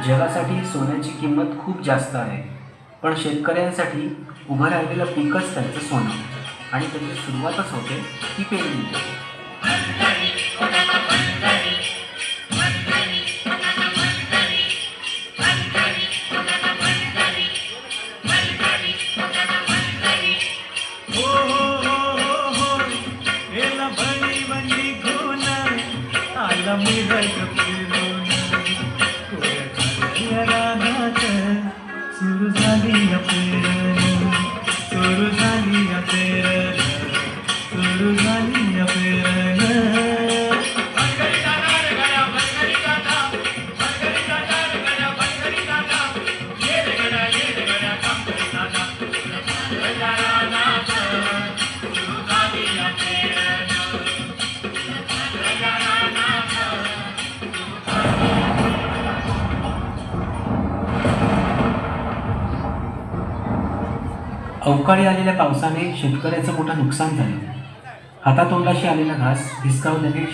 जगासाठी सोन्याची किंमत खूप जास्त आहे, पण शेतकऱ्यांसाठी उभं राहिलेलं पीकच त्यांचं सोनं आणि त्याची सुरुवातच होते ती पेरणी. सुरू झाली पेरण, सुरू झाली पेरण, सुरू झाली पेरण. अवकाळी आलेल्या पावसाने शेतकऱ्याचं मोठं नुकसान झालं. हातातोंडाशी आलेला घास हिसकावल्याने